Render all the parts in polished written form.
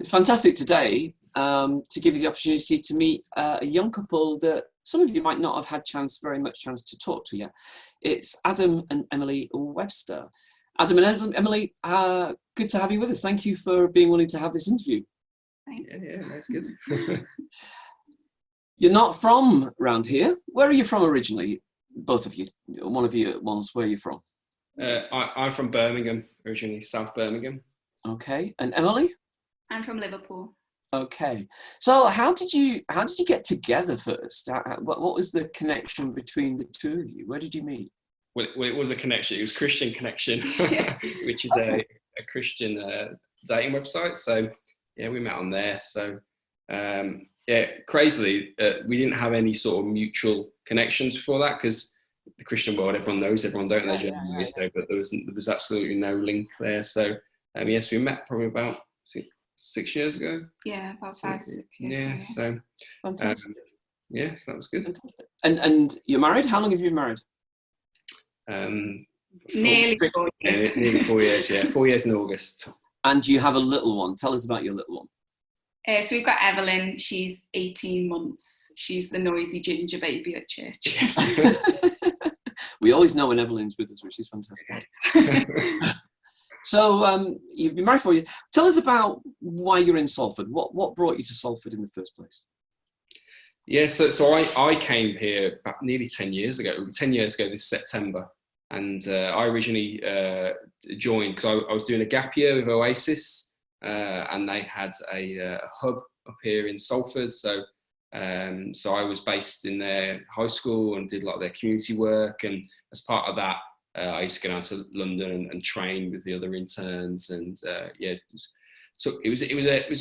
It's fantastic today to give you the opportunity to meet a young couple that some of you might not have had very much chance to talk to yet. It's Adam and Emily Webster. Adam and Emily, good to have you with us. Thank you for being willing to have this interview. Yeah, that's good. You're not from around here. Where are you from originally? Both of you. One of you at once. Where are you from? I'm from Birmingham, originally, South Birmingham. Okay. And Emily? I'm from Liverpool. Okay. So how did you get together first? What was the connection between the two of you? Where did you meet? Well, it was a connection. It was Christian Connection, which is a Christian dating website. So yeah, we met on there. So crazily, we didn't have any sort of mutual connections before that, because the Christian world, everyone knows everyone, don't they? Yeah. So, but there was absolutely no link there. So yes, we met probably about 6 years ago. Yeah, about 5, 6 years ago. So fantastic. So that was good. Fantastic. And you're married? How long have you been married? Nearly 4 years. Nearly 4 years, yeah. 4 years in August. And you have a little one. Tell us about your little one. So we've got Evelyn. She's 18 months. She's the noisy ginger baby at church. Yes. We always know when Evelyn's with us, which is fantastic. So you've been married 4 years. Tell us about why you're in Salford. What brought you to Salford in the first place? Yeah, so I came here about nearly 10 years ago. 10 years ago this September. And I originally joined because I was doing a gap year with Oasis, and they had a hub up here in Salford. So I was based in their high school and did like their community work. And as part of that, I used to go down to London and train with the other interns. And so it was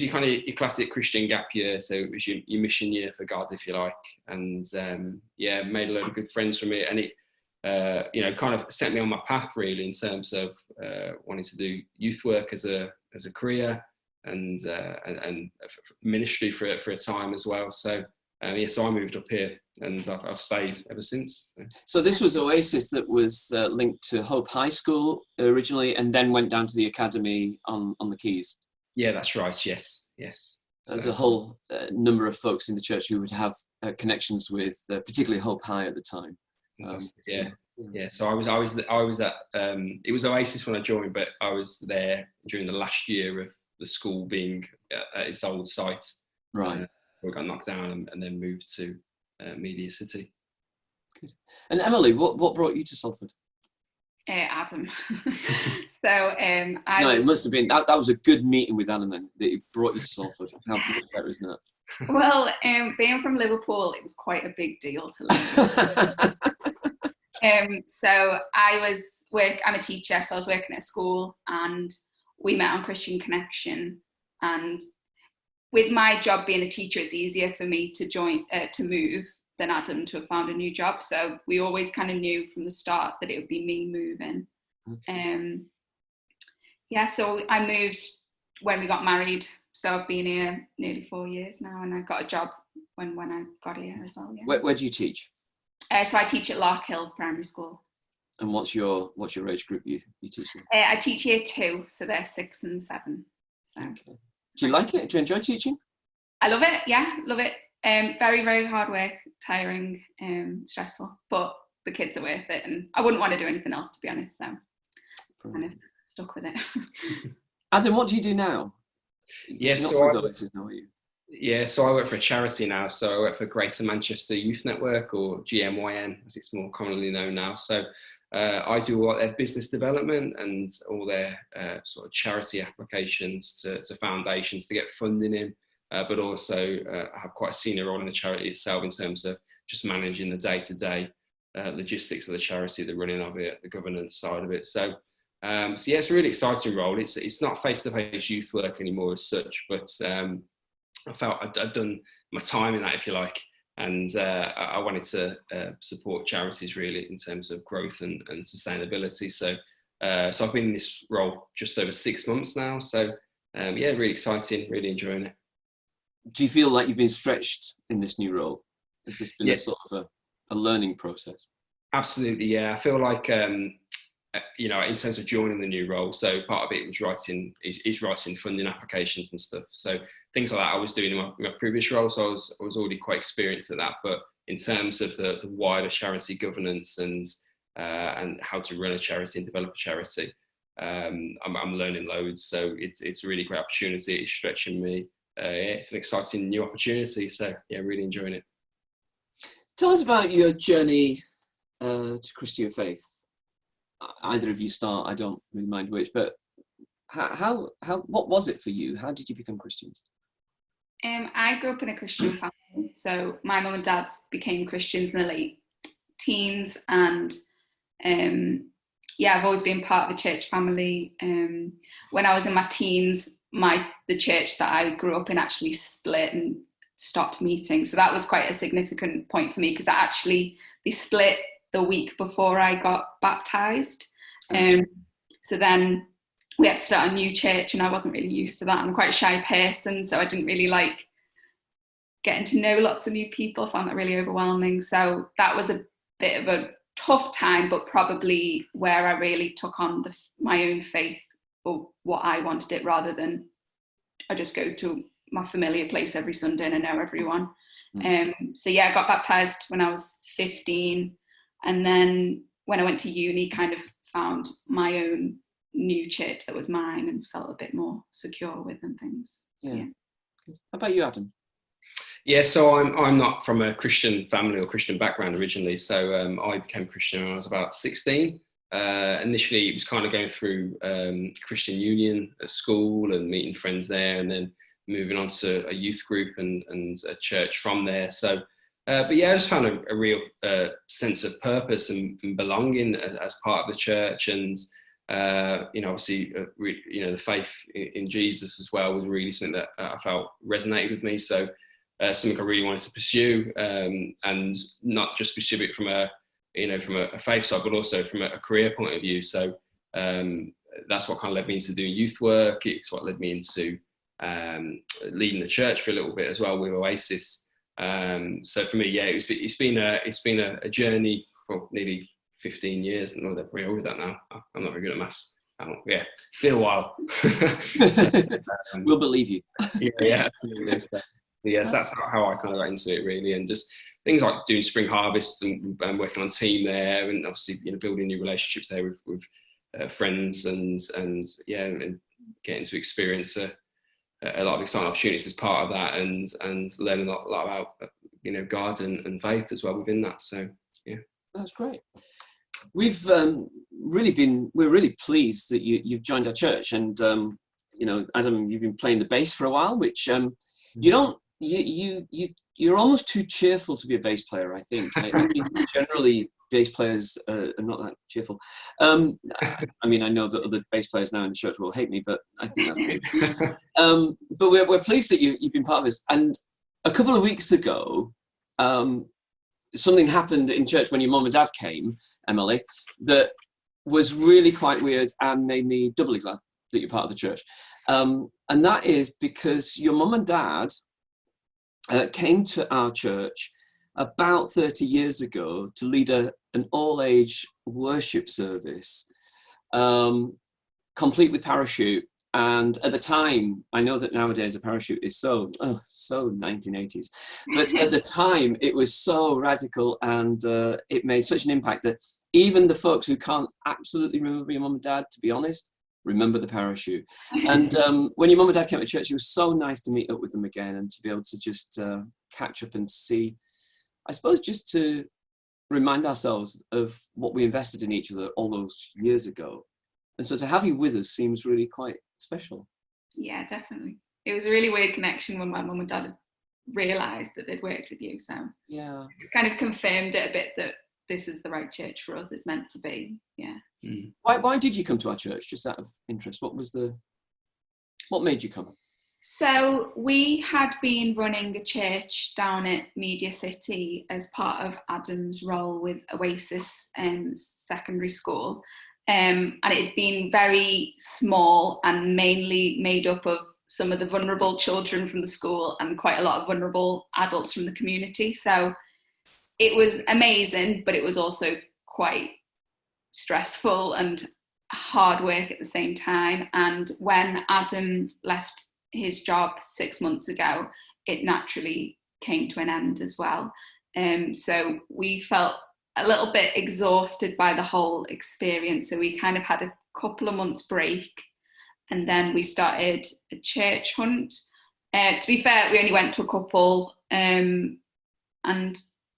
your kind of your classic Christian gap year. So it was your mission year for God, if you like. And made a lot of good friends from it. And it kind of set me on my path really in terms of wanting to do youth work as a career and ministry for a time as well. So so I moved up here and I've stayed ever since. So this was Oasis that was linked to Hope High School originally, and then went down to the academy on the Keys. Yeah, that's right. Yes. There's a whole number of folks in the church who would have connections with, particularly Hope High at the time. Yeah. So I was at it was Oasis when I joined, but I was there during the last year of the school being at its old site. Right. Before it got knocked down and then moved to Media City. Good. And Emily, what brought you to Salford? Adam. So it must have been that was a good meeting with Adam then, that he brought you to Salford. How much better, isn't it? Well, being from Liverpool, it was quite a big deal to live. So I'm a teacher, so I was working at a school and we met on Christian Connection. And with my job being a teacher, it's easier for me to move than Adam to have found a new job. So we always kind of knew from the start that it would be me moving. Okay. So I moved when we got married. So I've been here nearly 4 years now, and I got a job when I got here as well. Yeah. Where do you teach? So I teach at Lark Hill Primary School. And what's your age group you teach them? I teach year 2, so they're 6 and 7. So. Okay. Do you like it? Do you enjoy teaching? I love it. Yeah, love it. Very, very hard work, tiring, stressful, but the kids are worth it, and I wouldn't want to do anything else, to be honest. So kind of stuck with it. Adam, what do you do now? Yes, so I work for a charity now. So I work for Greater Manchester Youth Network, or GMYN, as it's more commonly known now. So I do all their business development and all their sort of charity applications to foundations to get funding in, but also have quite a senior role in the charity itself in terms of just managing the day-to-day logistics of the charity, the running of it, the governance side of it. So it's a really exciting role. It's not face-to-face youth work anymore as such, but I felt I'd done my time in that, if you like, and I wanted to support charities really in terms of growth and sustainability. So I've been in this role just over 6 months now. So really exciting, really enjoying it. Do you feel like you've been stretched in this new role? Has this been a sort of a learning process? Absolutely, yeah. I feel like you know, in terms of joining the new role. So part of it was writing funding applications and stuff. So things like that I was doing in my previous role. So I was already quite experienced at that. But in terms of the wider charity governance and how to run a charity and develop a charity, I'm learning loads. So it's a really great opportunity. It's stretching me. It's an exciting new opportunity. So yeah, really enjoying it. Tell us about your journey to Christian faith. Either of you start, I don't really mind which, but what was it for you? How did you become Christians? I grew up in a Christian family. So my mum and dad became Christians in the late teens, and I've always been part of the church family. When I was in my teens, the church that I grew up in actually split and stopped meeting. So that was quite a significant point for me, because they split the week before I got baptised. So then we had to start a new church, and I wasn't really used to that. I'm quite a shy person, so I didn't really like getting to know lots of new people. I found that really overwhelming. So that was a bit of a tough time, but probably where I really took on my own faith, or what I wanted it, rather than I just go to my familiar place every Sunday and I know everyone. I got baptised when I was 15. And then when I went to uni, kind of found my own new church that was mine and felt a bit more secure with and things. Yeah. How about you, Adam? Yeah, so I'm not from a Christian family or Christian background originally. So I became Christian when I was about 16. Initially, it was kind of going through Christian Union at school and meeting friends there, and then moving on to a youth group and a church from there. So. But yeah, I just found a real sense of purpose and belonging as part of the church, and obviously, the faith in Jesus as well was really something that I felt resonated with me. So something I really wanted to pursue, and not just pursue it from a faith side, but also from a career point of view. So that's what kind of led me into doing youth work. It's what led me into leading the church for a little bit as well with Oasis. So for me, yeah, it's been a journey for nearly 15 years. No, they're pretty over that now. I'm not very good at maths. Yeah, been a while. We'll believe you. yeah, absolutely. So yes, that's how I kind of got into it, really, and just things like doing spring harvest and working on team there, and obviously building new relationships there with friends and getting to experience a lot of exciting opportunities as part of that, and learning a lot about God and faith as well within that. So yeah, that's great. We're really pleased that you've joined our church, and Adam, you've been playing the bass for a while, which you're almost too cheerful to be a bass player, I think. I mean, generally bass players are not that cheerful. I mean, I know that other bass players now in the church will hate me, but I think that's good. But we're pleased that you've been part of this. And a couple of weeks ago, something happened in church when your mum and dad came, Emily, that was really quite weird and made me doubly glad that you're part of the church. And that is because your mum and dad came to our church about 30 years ago to lead an all-age worship service, complete with parachute. And at the time, I know that nowadays a parachute is so 1980s, but at the time it was so radical, and it made such an impact that even the folks who can't absolutely remember your mum and dad, to be honest, remember the parachute. And when your mum and dad came to church, it was so nice to meet up with them again and to be able to just catch up and see, I suppose, just to remind ourselves of what we invested in each other all those years ago. And so to have you with us seems really quite special. Yeah, definitely. It was a really weird connection when my mum and dad realised that they'd worked with you. So yeah, it kind of confirmed it a bit that this is the right church for us. It's meant to be. Yeah. Mm. Why did you come to our church? Just out of interest, what made you come? So we had been running a church down at Media City as part of Adam's role with Oasis secondary school. And it had been very small and mainly made up of some of the vulnerable children from the school and quite a lot of vulnerable adults from the community. So it was amazing, but it was also quite stressful and hard work at the same time. And when Adam left his job 6 months ago, it naturally came to an end as well. So we felt a little bit exhausted by the whole experience. So we kind of had a couple of months break, and then we started a church hunt. To be fair, we only went to a couple, and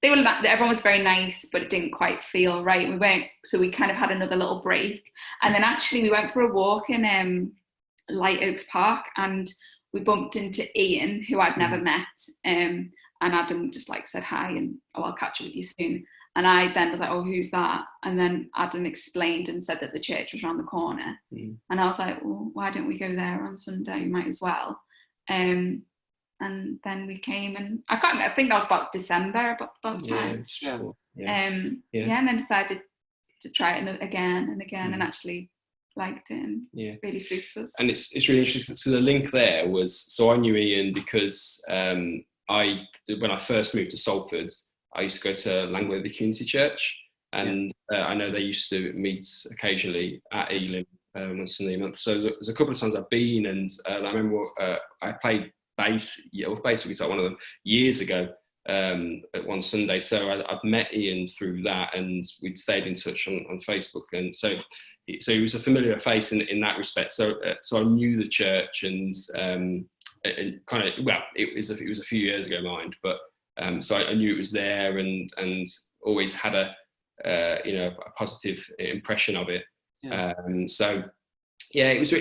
everyone was very nice, but it didn't quite feel right. So we kind of had another little break, and then actually we went for a walk in Light Oaks Park, and we bumped into Ian, who I'd never met, and Adam just like said hi and, oh, I'll catch up with you soon. And I then was like, oh, who's that? And then Adam explained and said that the church was around the corner. And I was like, well, why don't we go there on Sunday? We might as well. And then we came, and I think that was about December, about time. And then decided to try it again and again, and actually liked it, and it really suits us. And it's really interesting. So the link there was, so I knew Ian because when I first moved to Salford, I used to go to Langworthy Community Church, and I know they used to meet occasionally at Elim on Sunday month. So there's a couple of times I've been, and I remember I played bass guitar, one of them, years ago at one Sunday. So I'd met Ian through that, and we'd stayed in touch on Facebook, and so he was a familiar face in that respect. So I knew the church, and kind of, well, it was a few years ago, mind, but so I knew it was there, and always had a positive impression of it. So yeah, it was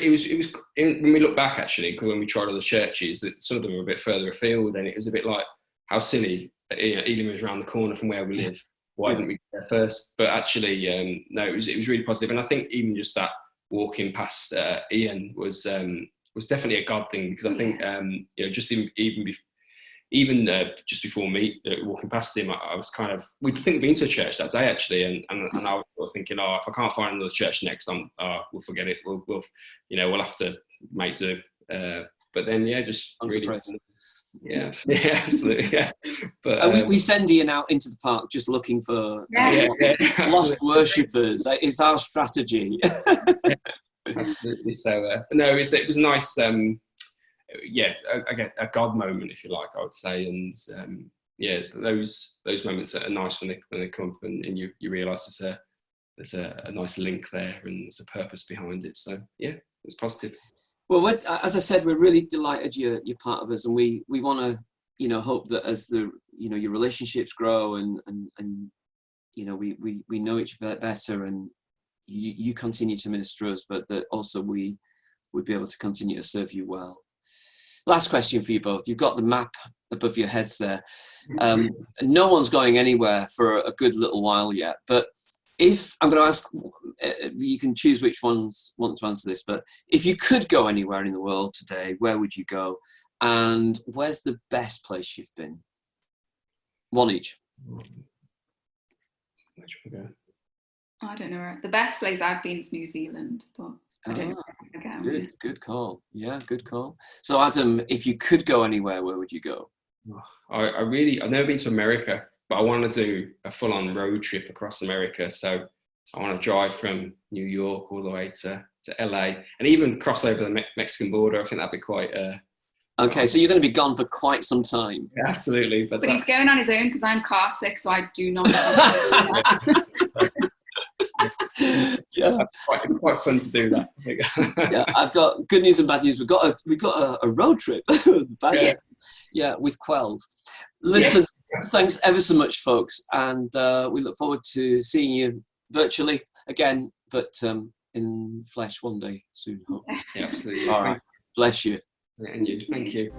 when we look back, actually, because when we tried other churches, that some of them were a bit further afield, and it was a bit like, how silly, Elim was around the corner from where we live. Why didn't we go there first? But actually, no, it was really positive. And I think even just that walking past Ian was definitely a God thing, because I think just even just before me walking past him, I was kind of, we'd been to a church that day, actually, and I was sort of thinking, oh, if I can't find another church next time, we'll forget it. We'll have to make do. But then just really. Yeah, absolutely. Yeah, but we send Ian out into the park just looking for lost worshippers. It's our strategy. Absolutely. So no, it was nice. I get a God moment, if you like, I would say, and those moments are nice when they come up, and you realise there's a nice link there, and there's a purpose behind it. So it was positive. Well, as I said, we're really delighted you're part of us, and we want to, hope that as your relationships grow and we know each other better, and you continue to minister us, but that also we would be able to continue to serve you well. Last question for you both. You've got the map above your heads there. No one's going anywhere for a good little while yet, but if I'm going to ask, you can choose which ones want to answer this, but if you could go anywhere in the world today, where would you go? And where's the best place you've been? One each. Where should we go? I don't know. The best place I've been is New Zealand, but I don't know. Good call. Yeah, good call. So Adam, if you could go anywhere, where would you go? I've never been to America, but I want to do a full-on road trip across America. So I want to drive from New York all the way to LA, and even cross over the Mexican border. I think that'd be quite. Okay, so you're going to be gone for quite some time. Yeah, absolutely, but he's going on his own, because I'm car sick, so I do not. It's quite fun to do that. I think. I've got good news and bad news. We've got a road trip. With Quelled. Listen. Thanks ever so much, folks, and we look forward to seeing you virtually again, but in flesh one day soon, hopefully. Yeah, absolutely. All right. Bless you. And you. Thank you.